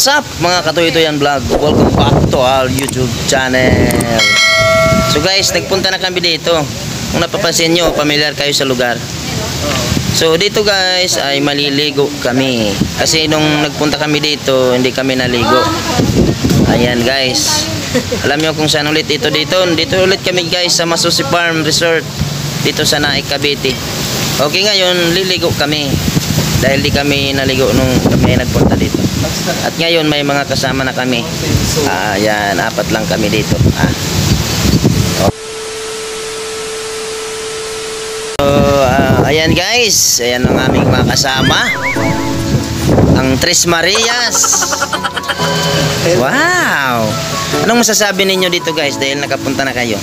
What's up mga Katoy-Toyan Vlog? Welcome back to our YouTube channel. So guys, nagpunta na kami dito. Kung napapansin nyo, familiar kayo sa lugar. So dito guys ay maliligo kami. Kasi nung nagpunta kami dito, hindi kami naligo. Ayan guys. Alam nyo kung saan ulit ito dito? Dito ulit kami guys sa Masusi Farm Resort. Dito sa Naik, Cavite. Okay, ngayon liligo kami. Dahil di kami naligo nung kami nagpunta dito. At ngayon may mga kasama na kami. Ayan, 4 lang kami dito. So, ayan guys. Ayan ang aming mga kasama. Ang Tres Marias. Wow! Anong masasabi ninyo dito guys dahil nakapunta na kayo?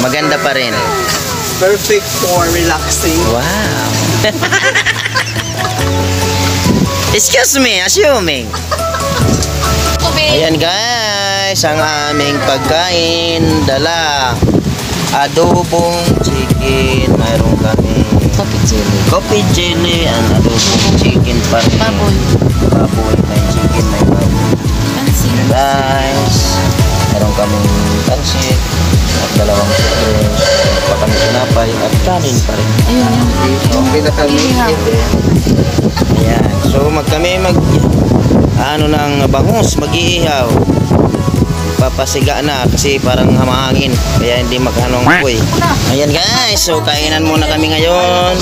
Maganda pa rin. Perfect for relaxing. Wow. Excuse me, assuming. Ayan guys, ang aming pagkain dala. Adobong chicken, mayroon kami coffee jelly, and adobong chicken pa rin. Baboy, may chicken, may baboy. Guys, mayroon kami pansit at 2 chicken, pa kami sinapay at kanin pa rin. Okay na kami. Ayan, so kami ano ng bangus, mag-iihaw. Papasiga na kasi parang hamahangin kaya hindi maghanong apoy. Ayan guys, so kainan muna kami ngayon.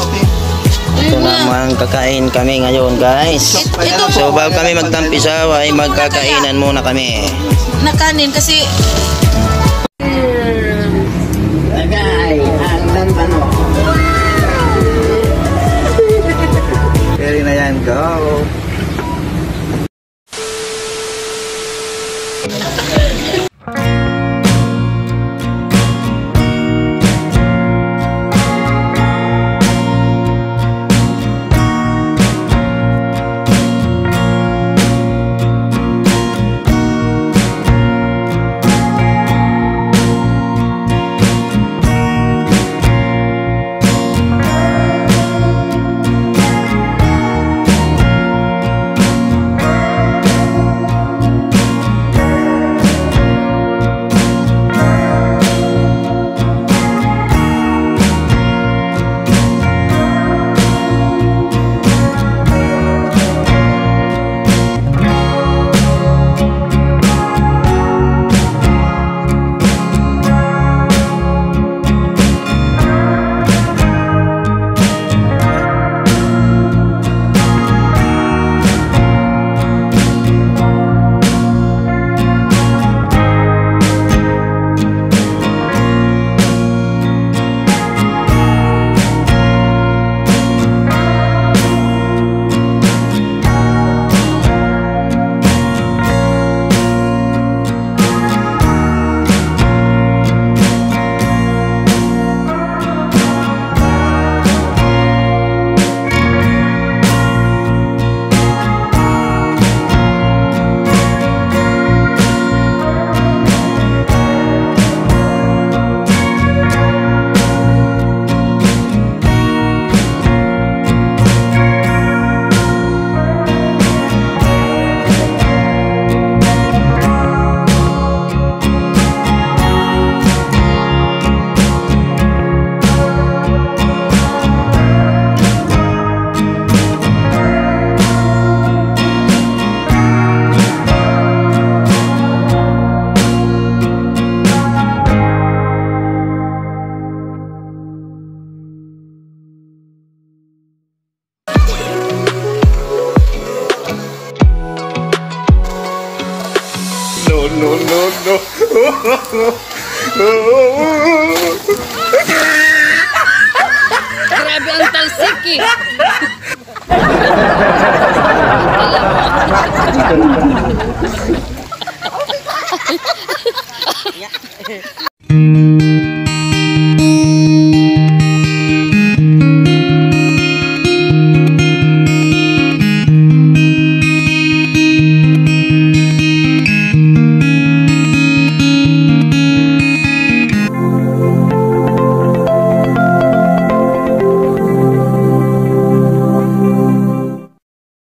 Ito naman kakain kami ngayon guys. So bago kami magtampisaw ay magkakainan muna kami. Nakanin kasi Lagay ang danbano. Very na yan, go. No. grabe ang talsik eh.